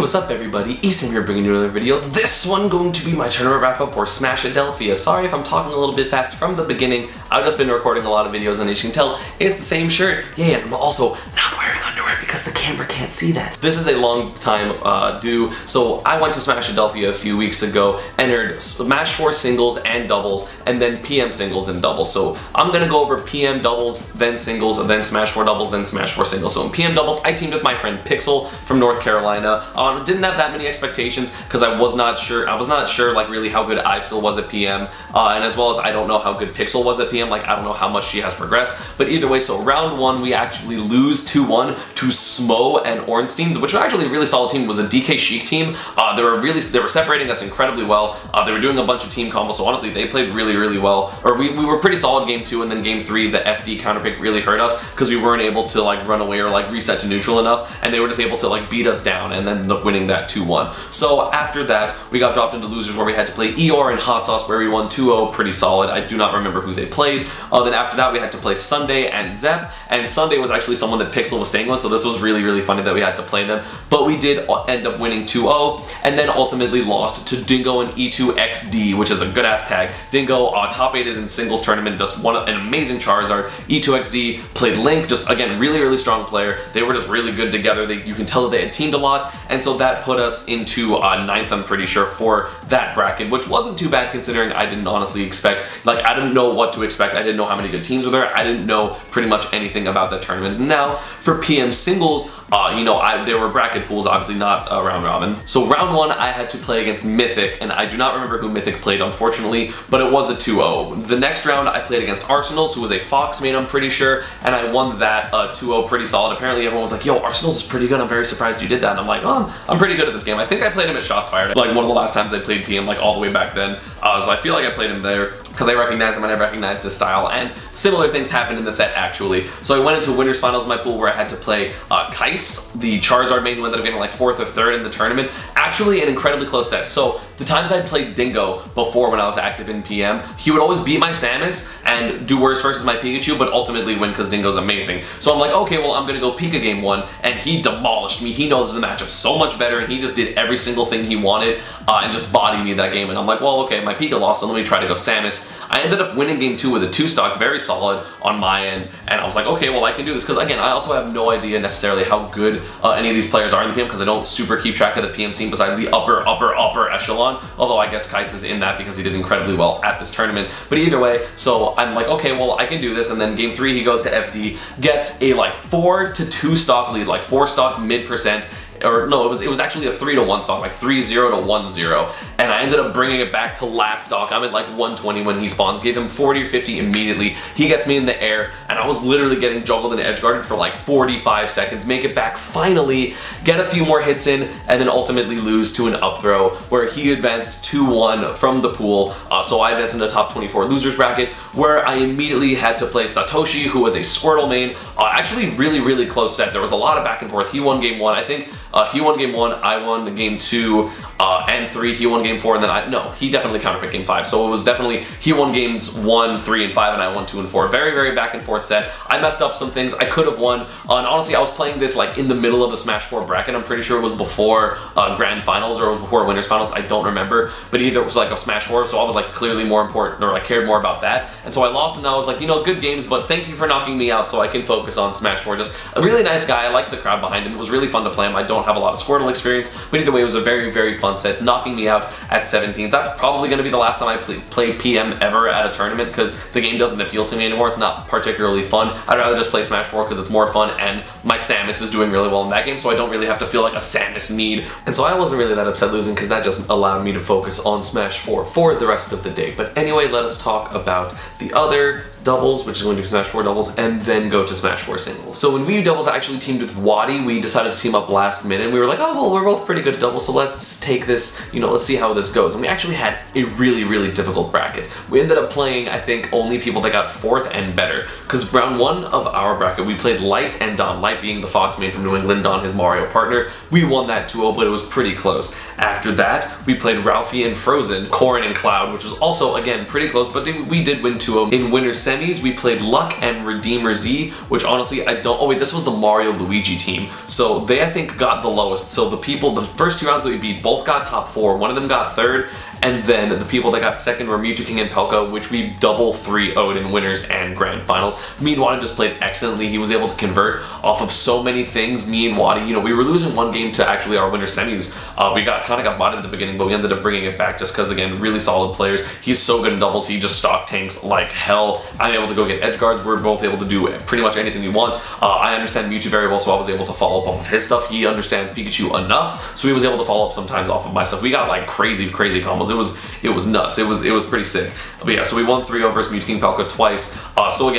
what's up everybody? ESAM here bringing you another video. This one going to be my tournament wrap up for Smashadelphia. Sorry if I'm talking a little bit fast from the beginning. I've just been recording a lot of videos and as you can tell, it's the same shirt. Yeah, and I'm also not wearing underwear because the camera can't see that. This is a long time due. So I went to Smashadelphia a few weeks ago, entered Smash 4 singles and doubles, and then PM singles and doubles. So I'm gonna go over PM doubles, then singles, then Smash 4 doubles, then Smash 4 singles. So in PM doubles, I teamed with my friend Pixel from North Carolina. Didn't have that many expectations because I was not sure like really how good I still was at PM, and as well as I don't know how good Pixel was at PM. Like I don't know how much she has progressed. But either way, so round one we actually lose 2-1 to Smo and Ornstein's, which was actually a really solid team. It was a DK Chic team. They were separating us incredibly well. They were doing a bunch of team combos. So honestly, they played really well. Or we were pretty solid game 2, and then game 3 the FD counterpick really hurt us because we weren't able to like run away or like reset to neutral enough, and they were just able to like beat us down and then end up winning that 2-1. So after that, we got dropped into losers where we had to play Eeyore and Hot Sauce where we won 2-0, pretty solid. I do not remember who they played. Then after that, we had to play Sunday and Zep, and Sunday was actually someone that Pixel was staying with, so this was really funny that we had to play them. But we did end up winning 2-0, and then ultimately lost to Dingo and E2XD, which is a good ass tag. Dingo top 8'd in singles tournament, just won an amazing Charizard. E2XD played Link, just again really strong player. They were just really good together. You can tell that they had teamed a lot, and so that put us into 9th, I'm pretty sure, for that bracket, which wasn't too bad considering I didn't honestly expect, like I didn't know what to expect. I didn't know how many good teams were there. I didn't know pretty much anything about that tournament. Now for PM singles, you know, there were bracket pools, obviously not round robin. So round 1 I had to play against Mythic, and I do not remember who Mythic played unfortunately, but it was a 2-0. The next round I played against Arsenals, who was a Fox main I'm pretty sure, and I won that 2-0 pretty solid. Apparently everyone was like, yo, Arsenals is pretty good, I'm very surprised you did that. And I'm like, oh, I'm pretty good at this game. I think I played him at Shots Fired, like one of the last times I played PM, like all the way back then. So I feel like I played him there because I recognized him and I recognized his style, and similar things happened in the set actually. So I went into winners finals in my pool where I had to play Kais, the Charizard main, who ended up getting like 4th or 3rd in the tournament. Actually an incredibly close set. So the times I played Dingo before when I was active in PM, he would always beat my Samus and do worse versus my Pikachu, but ultimately win because Dingo's amazing. So I'm like, okay, well I'm gonna go Pika game 1, and he demolished me. He knows the matchup so much better, and he just did every single thing he wanted and just bodied me that game. And I'm like, well, okay, my Pika lost, so let me try to go Samus. I ended up winning game 2 with a 2-stock, very solid on my end, and I was like, okay, well I can do this, because again, I also have no idea necessarily how good any of these players are in the PM, because I don't super keep track of the PM scene besides the upper echelon, although I guess Kais is in that because he did incredibly well at this tournament. But either way, so I'm like, okay, well I can do this, and then game 3 he goes to FD, gets a like 4-2 stock lead, like 4 stock mid%, or no, it was actually a 3-1 stock, like 3-0 to 1-0, and I ended up bringing it back to last stock. I'm at like 120 when he spawns, gave him 40 or 50 immediately. He gets me in the air, and I was literally getting juggled and edge guarded for like 45 seconds, make it back finally, get a few more hits in, and then ultimately lose to an up throw where he advanced 2-1 from the pool. So I advanced into the top 24 losers bracket, where I immediately had to play Satoshi, who was a Squirtle main. Actually really close set. There was a lot of back and forth. He won game 1, I think. He won game 1, I won the game 2 and 3, he won game 4, and then he definitely counterpicked game 5. So it was definitely, he won games 1, 3, and 5, and I won 2 and 4. Very back and forth set. I messed up some things I could have won, and honestly I was playing this like in the middle of the Smash 4 bracket. I'm pretty sure it was before Grand Finals or it was before Winners Finals, I don't remember, but either it was like a Smash 4, so I was like clearly more important, or I cared more about that, and so I lost, and I was like, you know, good games, but thank you for knocking me out so I can focus on Smash 4. Just a really nice guy. I like the crowd behind him. It was really fun to play him. I don't have a lot of Squirtle experience, but either way, it was a very fun set, knocking me out at 17th. That's probably going to be the last time I play PM ever at a tournament, because the game doesn't appeal to me anymore. It's not particularly fun. I'd rather just play Smash 4 because it's more fun, and my Samus is doing really well in that game, so I don't really have to feel like a Samus need. And so I wasn't really that upset losing, because that just allowed me to focus on Smash 4 for the rest of the day. But anyway, let us talk about the other doubles, which is going to be Smash 4 doubles, and then go to Smash 4 singles. So when we doubles, I actually teamed with Waddy. We decided to team up last minute, and we were like, oh, well, we're both pretty good at doubles, so let's take this, you know, let's see how this goes. And we actually had a really difficult bracket. We ended up playing, I think, only people that got 4th and better, because round 1 of our bracket, we played Light and Don. Light being the Fox main from New England, Don his Mario partner. We won that 2-0, but it was pretty close. After that, we played Ralphie and Frozen, Corrin and Cloud, which was also, again, pretty close, but we did win 2-0 in winner's semis, we played Luck and Redeemer Z, which honestly, I don't, oh wait, this was the Mario Luigi team. So they, I think, got the lowest. So the first 2 rounds that we beat, both got top 4. One of them got 3rd. And then the people that got 2nd were Mewtwo King and Pelka, which we double 3-0'd in winners and grand finals. Me and Wadi just played excellently. He was able to convert off of so many things. Me and Wadi, you know, we were losing 1 game to actually our winner semis. We kind of got botted at the beginning, but we ended up bringing it back just because, again, really solid players. He's so good in doubles. He just stock tanks like hell. I'm able to go get edge guards. We're both able to do pretty much anything we want. I understand Mewtwo very well, so I was able to follow up off of his stuff. He understands Pikachu enough, so he was able to follow up sometimes off of my stuff. We got like crazy combos. It was nuts. It was pretty sick. But yeah, so we won 3-0 versus Mewtwo King Pelka twice. So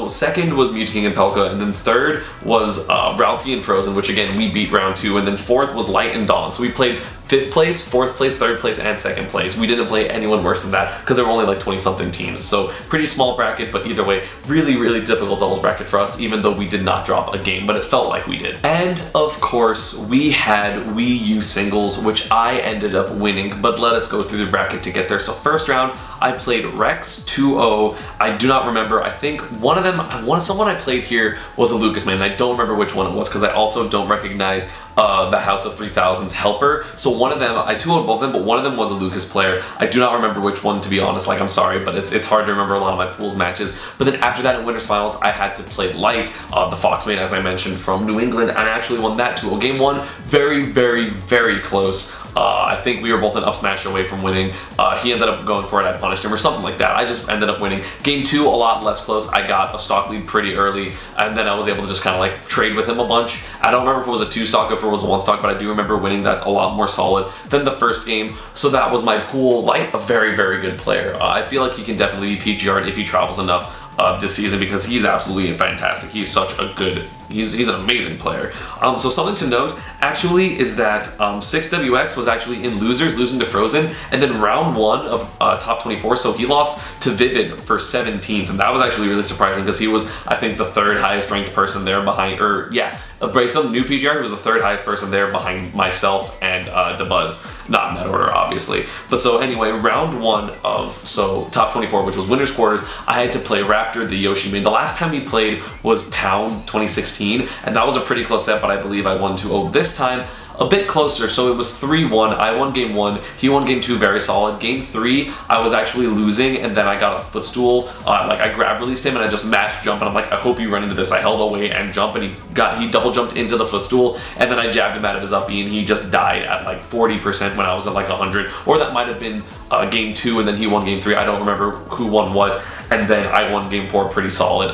2nd was Mewtwo King and Pelka, and then 3rd was Ralphie and Frozen, which again we beat round 2, and then 4th was Light and Dawn. So we played 5th place, 4th place, 3rd place, and 2nd place. We didn't play anyone worse than that because there were only like 20-something teams. So pretty small bracket, but either way, really difficult doubles bracket for us, even though we did not drop a game, but it felt like we did. And of course, we had Wii U singles, which I ended up winning, but let us go through the bracket to get there. So first round, I played Rex 2-0. I do not remember. I think someone I played here was a Lucas man. I don't remember which one it was because I also don't recognize the House of 3000's helper. So one of them, I 2-0'd both of them, but one of them was a Lucas player. I do not remember which one, to be honest. Like, I'm sorry, but it's hard to remember a lot of my pools matches. But then after that in winners finals, I had to play Light, the Foxman, as I mentioned, from New England, and I actually won that 2-0. Game 1, very close. I think we were both an up smash away from winning. He ended up going for it, I punished him or something like that. I just ended up winning. Game 2, a lot less close. I got a stock lead pretty early, and then I was able to just kind of like trade with him a bunch. I don't remember if it was a 2 stock or if it was a 1 stock, but I do remember winning that a lot more solid than the first game. So that was my pool. Light, a very good player. I feel like he can definitely be PGR'd if he travels enough this season because he's absolutely fantastic. He's such a good, he's an amazing player. So something to note actually is that 6WX was actually in losers, losing to Frozen, and then round 1 of top 24, so he lost to Vivid for 17th, and that was actually really surprising because he was, I think, the 3rd highest ranked person there behind, or yeah, based on the new PGR, he was the 3rd highest person there behind myself and Dabuz. Not in that order, obviously. But so anyway, round 1 of, so top 24, which was winners quarters, I had to play Raptor, the Yoshi main. The last time we played was Pound 2016, and that was a pretty close set, but I believe I won 2-0 this time. A bit closer, so it was 3-1. I won game 1, he won game 2 very solid. Game 3, I was actually losing, and then I got a footstool. Like I grab released him and I just mashed jump, and I'm like, I hope you run into this. I held away and jump, and he double jumped into the footstool, and then I jabbed him out of his up B, and he just died at like 40% when I was at like 100. Or that might have been game 2, and then he won game 3. I don't remember who won what. And then I won game 4 pretty solid.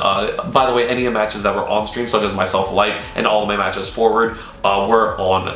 By the way, any matches that were on stream, such as myself, Light, and all of my matches forward, were on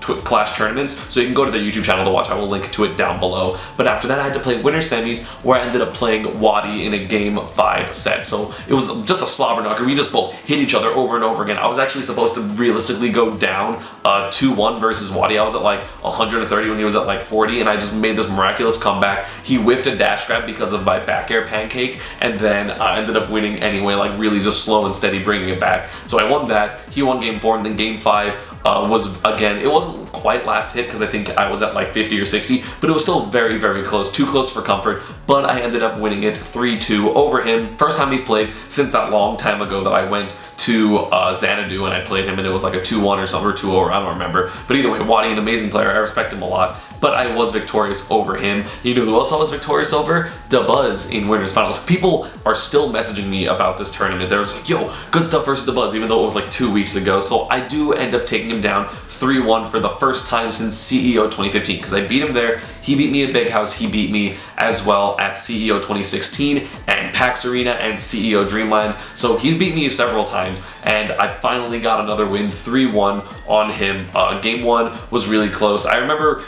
Clash tournaments, so you can go to their YouTube channel to watch. I will link to it down below. But after that, I had to play winner semis, where I ended up playing Wadi in a game 5 set. So it was just a slobber knocker. We just both hit each other over and over again. I was actually supposed to realistically go down 2-1 versus Wadi. I was at like 130 when he was at like 40, and I just made this miraculous comeback. He whiffed a dash grab because of my back air pancake, and then I ended up winning anyway, like really just slow and steady bringing it back. So I won that. He won game 4, and then game 5 was, again, it wasn't quite last hit because I think I was at like 50 or 60, but it was still very close, too close for comfort, but I ended up winning it 3-2 over him. First time we've played since that long time ago that I went to Xanadu and I played him, and it was like a 2-1 or something, or 2-0, or I don't remember. But either way, Wadi, an amazing player. I respect him a lot, but I was victorious over him. You know who else I was victorious over? Dabuz in winners finals. People are still messaging me about this tournament. They're just like, yo, good stuff versus Dabuz, even though it was like 2 weeks ago. So I do end up taking him down 3-1 for the first time since CEO 2015, because I beat him there. He beat me at Big House. He beat me as well at CEO 2016 and PAX Arena and CEO Dreamland. So he's beat me several times, and I finally got another win, 3-1 on him. Game 1 was really close. I remember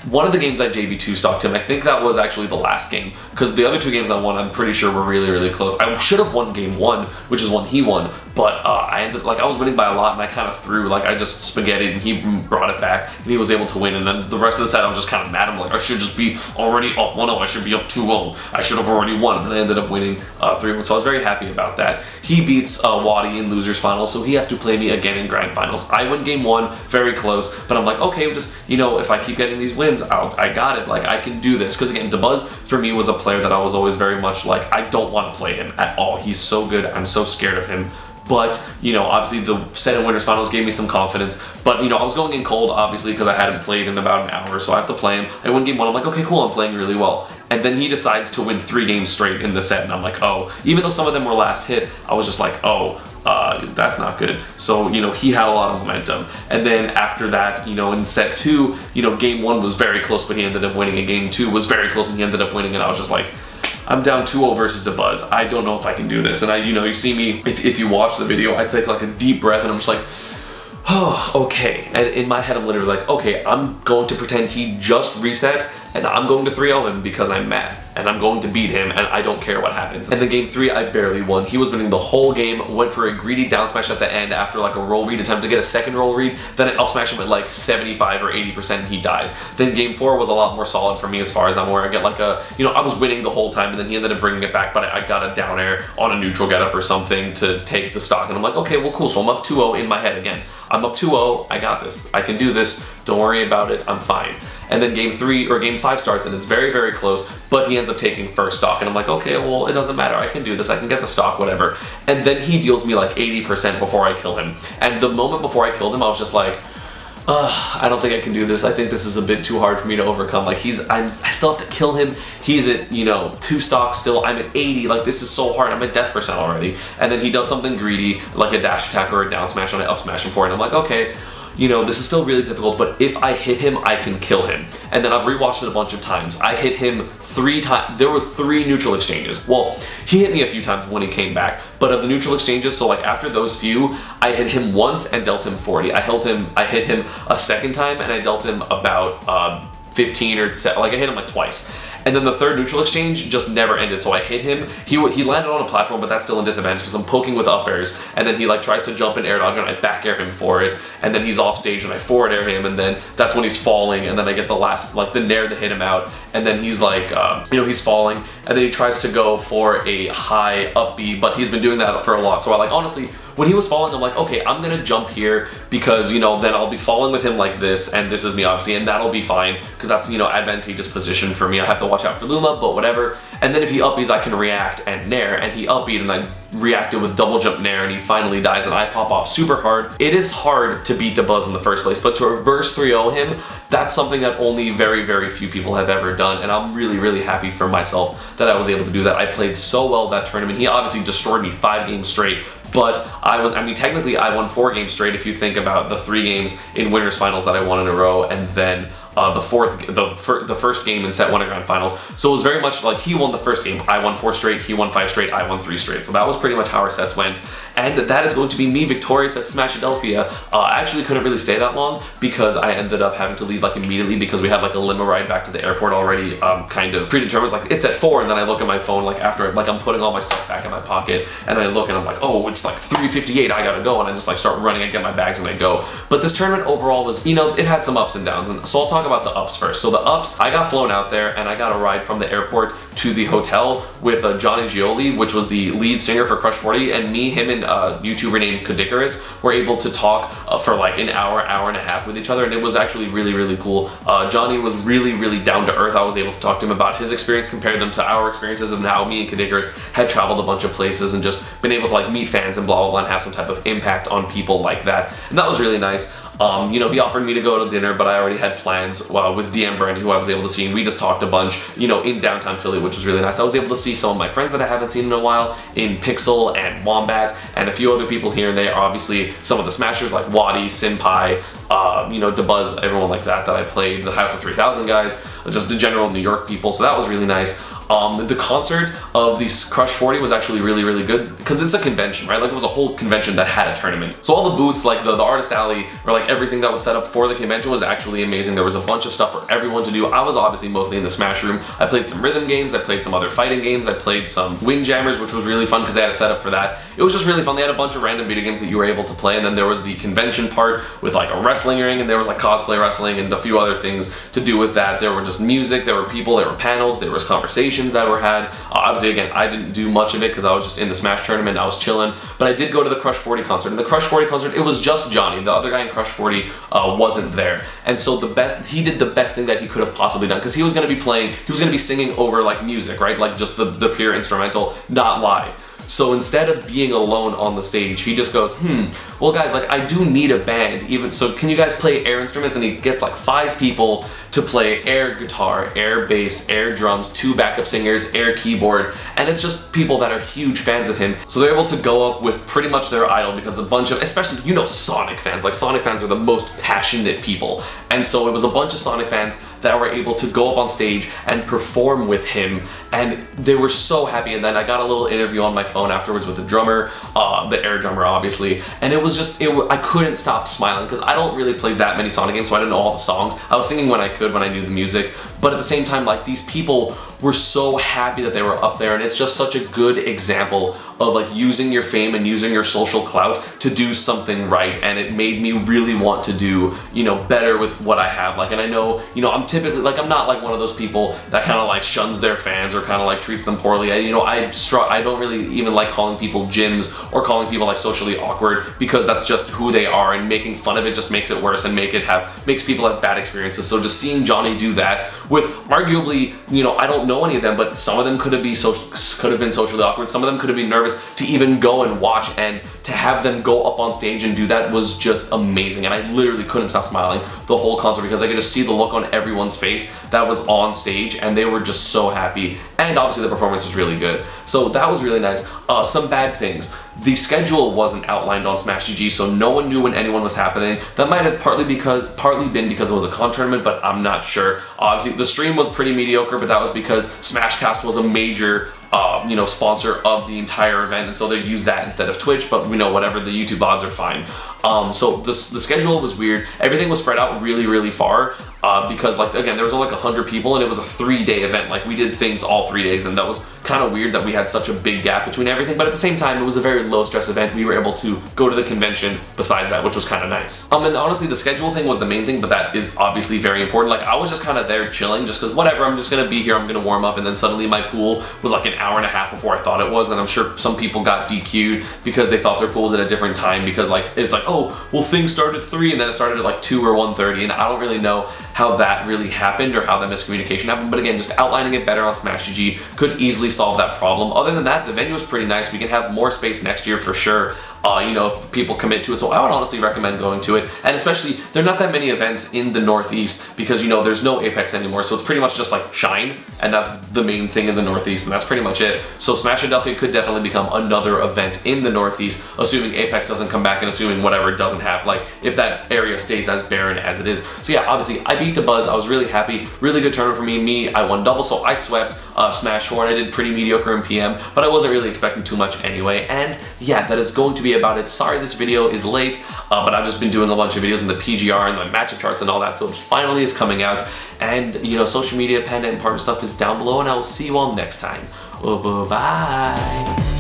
one of the games I JV2 stocked him. I think that was actually the last game, because the other 2 games I won, I'm pretty sure were really close. I should have won game 1, which is one he won, but I ended, like, I was winning by a lot, and I kind of threw, like, I just spaghettied, and he brought it back, and he was able to win. And then the rest of the set, I was just kind of mad. I'm like, I should just be already up 1-0. I should be up 2-0. I should have already won. And I ended up winning winning 3-1, so I was very happy about that. He beats Wadi in losers finals, so he has to play me again in grand finals. I win game 1, very close, but I'm like, okay, just, you know, if I keep getting these wins, I got it, like, I can do this. Because again, Dabuz, for me, was a player that I was always very much like, I don't want to play him at all. He's so good, I'm so scared of him. But, you know, obviously the set in winners finals gave me some confidence. But, you know, I was going in cold, obviously, because I hadn't played in about an hour, so I have to play him. I win game 1, I'm like, okay, cool, I'm playing really well. And then he decides to win 3 games straight in the set, and I'm like, oh. Even though some of them were last hit, I was just like, oh, that's not good. So, you know, he had a lot of momentum. And then after that, you know, in set 2, you know, game 1 was very close, but he ended up winning, and game 2 was very close, and he ended up winning, and I was just like, I'm down 2-0 versus Dabuz. I don't know if I can do this. And you know, you see me, if you watch the video, I take like a deep breath and I'm just like, oh, okay. And in my head, I'm literally like, okay, I'm going to pretend he just reset and I'm going to 3-0 him because I'm mad. And I'm going to beat him and I don't care what happens. And then game 3, I barely won. He was winning the whole game, went for a greedy down smash at the end after like a roll read attempt to get a second roll read. Then I up smash him at like 75 or 80% and he dies. Then game 4 was a lot more solid for me as far as I'm aware. I get like a, you know, I was winning the whole time and then he ended up bringing it back, but I got a down air on a neutral getup or something to take the stock. And I'm like, okay, well cool, so I'm up 2-0 in my head again. I'm up 2-0, I got this. I can do this, don't worry about it, I'm fine. And then game 3 or game 5 starts and it's very, very close, but he ends up taking first stock and I'm like, okay, well, it doesn't matter, I can do this, I can get the stock, whatever. And then he deals me like 80% before I kill him. And the moment before I killed him, I was just like, I don't think I can do this. I think this is a bit too hard for me to overcome. Like I still have to kill him. He's at, you know, 2 stocks still. I'm at 80. Like this is so hard. I'm at death percent already. And then he does something greedy, like a dash attack or a down smash, and I up smash him for it. And I'm like, okay, you know, this is still really difficult, but if I hit him, I can kill him. And then I've rewatched it a bunch of times. I hit him 3 times. There were 3 neutral exchanges. Well, he hit me a few times when he came back, but of the neutral exchanges, so like after those few, I hit him once and dealt him 40. I hit him a second time and I dealt him about 15 or like I hit him like twice. And then the third neutral exchange just never ended, so I hit him. He landed on a platform, but that's still in disadvantage because I'm poking with up airs, and then he like tries to jump and air dodge, and I back air him for it, and then he's off stage, and I forward air him, and then that's when he's falling, and then I get the last, like the nair to hit him out, and then he's like, you know, he's falling, and then he tries to go for a high up B, but he's been doing that for a lot, so I like, honestly, when he was falling, I'm like, okay, I'm gonna jump here because, you know, then I'll be falling with him like this, and this is me obviously, and that'll be fine because that's, you know, advantageous position for me. I have to watch out for Luma, but whatever. And then if he up B's, I can react and nair, and he up B'd and I reacted with double jump nair, and he finally dies, and I pop off super hard. It is hard to beat Dabuz in the first place, but to reverse 3-0 him, that's something that only very, very few people have ever done, and I'm really, really happy for myself that I was able to do that. I played so well that tournament. He obviously destroyed me 5 games straight, but I mean, technically I won 4 games straight if you think about the 3 games in winners finals that I won in a row, and then the first game in set 1 of grand finals. So it was very much like he won the first game, I won 4 straight, he won 5 straight, I won 3 straight. So that was pretty much how our sets went. And that is going to be me victorious at Smashadelphia. I actually couldn't really stay that long because I ended up having to leave like immediately because we had like a limo ride back to the airport already kind of predetermined. Like it's at 4, and then I look at my phone like after like I'm putting all my stuff back in my pocket, and I look and I'm like, oh, it's like 3:58, I gotta go, and I just like start running and get my bags and I go. But this tournament overall was, you know, it had some ups and downs, and so I'll talk about the ups first. So the ups, I got flown out there and I got a ride from the airport to the hotel with JONNY GIEOLI, which was the lead singer for Crush 40, and me, him, and a YouTuber named Kadikarus were able to talk for like an hour and a half with each other, and it was actually really, really cool. Johnny was really, really down to earth. I was able to talk to him about his experience, compare them to our experiences, and how me and Kadikarus had traveled a bunch of places and just been able to like meet fans and blah, blah, blah, and have some type of impact on people like that. And that was really nice. You know, he offered me to go to dinner, but I already had plans with DM Brandy, who I was able to see, and we just talked a bunch, you know, in downtown Philly, which was really nice. I was able to see some of my friends that I haven't seen in a while in Pixel and Wombat, and a few other people here and there. Obviously, some of the smashers like Wadi, Senpai, you know, Dabuz, everyone like that I played, the House of 3000 guys, just the general New York people, so that was really nice. The concert of the Crush 40 was actually really, really good because it's a convention, right? Like it was a whole convention that had a tournament. So all the booths, like the artist alley, or like everything that was set up for the convention was actually amazing. There was a bunch of stuff for everyone to do. I was obviously mostly in the Smash room. I played some rhythm games, I played some other fighting games, I played some Windjammers, which was really fun because they had a setup for that. It was just really fun. They had a bunch of random video games that you were able to play, and then there was the convention part with like a wrestling ring, and there was like cosplay wrestling and a few other things to do with that. There were just music, there were people, there were panels, there was conversation. qualifications that were had. Obviously, again, I didn't do much of it because I was just in the Smash tournament, I was chilling, but I did go to the Crush 40 concert. In the Crush 40 concert, it was just Johnny. The other guy in Crush 40 wasn't there. And so he did the best thing that he could have possibly done, because he was going to be playing, he was going to be singing over like music, right? Like just the pure instrumental, not live. So instead of being alone on the stage, he just goes, well guys, like I do need a band, even so can you guys play air instruments? And he gets like 5 people to play air guitar, air bass, air drums, 2 backup singers, air keyboard, and it's just people that are huge fans of him. So they're able to go up with pretty much their idol, because a bunch of, especially, you know, Sonic fans, like Sonic fans are the most passionate people. And so it was a bunch of Sonic fans that were able to go up on stage and perform with him, and they were so happy. And then I got a little interview on my phone afterwards with the drummer, the air drummer obviously, and it was just, I couldn't stop smiling, because I don't really play that many Sonic games, so I didn't know all the songs. I was singing when I could, when I knew the music, but at the same time, like, these people were so happy that they were up there, and it's just such a good example of like using your fame and using your social clout to do something right. And it made me really want to do, you know, better with what I have. Like, and I know, you know, I'm typically like, I'm not like one of those people that kind of like shuns their fans or kind of like treats them poorly. I don't really even like calling people gyms or calling people like socially awkward, because that's just who they are, and making fun of it just makes it worse and makes people have bad experiences. So just seeing Johnny do that with arguably, you know, I don't know any of them, but some of them could have been socially awkward, some of them could have been nervous to even go and watch, and to have them go up on stage and do that was just amazing. And I literally couldn't stop smiling the whole concert, because I could just see the look on everyone's face that was on stage, and they were just so happy. And obviously the performance was really good, so that was really nice. Some bad things: the schedule wasn't outlined on Smash GG, so no one knew when anyone was happening. That might have partly been because it was a con tournament, but I'm not sure. Obviously the stream was pretty mediocre, but that was because Smashcast was a major you know, sponsor of the entire event, and so they used that instead of Twitch, but we know whatever, the YouTube odds are fine. So the schedule was weird. Everything was spread out really far, because like, again, there was only like 100 people, and it was a 3-day event. Like, we did things all 3 days, and that was kind of weird that we had such a big gap between everything, but at the same time, it was a very low stress event. We were able to go to the convention besides that, which was kind of nice. And honestly, the schedule thing was the main thing, but that is obviously very important. Like, I was just kind of there chilling, just because whatever, I'm just gonna be here, I'm gonna warm up, and then suddenly my pool was like an hour and a half before I thought it was, and I'm sure some people got DQ'd because they thought their pool was at a different time, because like, it's like, oh, well, things started at 3 and then it started at like 2 or 1:30, and I don't really know how that really happened or how that miscommunication happened, but again, just outlining it better on Smash GG could easily solve that problem. Other than that, the venue was pretty nice. We can have more space next year for sure, you know, if people commit to it, so I would honestly recommend going to it. And especially, there are not that many events in the Northeast, because, you know, there's no Apex anymore, so it's pretty much just like Shine, and that's the main thing in the Northeast, and that's pretty much it. So Smashadelphia could definitely become another event in the Northeast, assuming Apex doesn't come back and assuming whatever it doesn't have, like if that area stays as barren as it is. So yeah, obviously I beat Dabuz. I was really happy. Really good tournament for me. I won double, so I swept Smash 4, and I did pretty mediocre in PM, but I wasn't really expecting too much anyway. And yeah, that is going to be about it. Sorry this video is late, but I've just been doing a bunch of videos in the PGR and the matchup charts and all that, so it finally is coming out. And you know, social media, Panda and Partner stuff is down below, and I will see you all next time. Bye.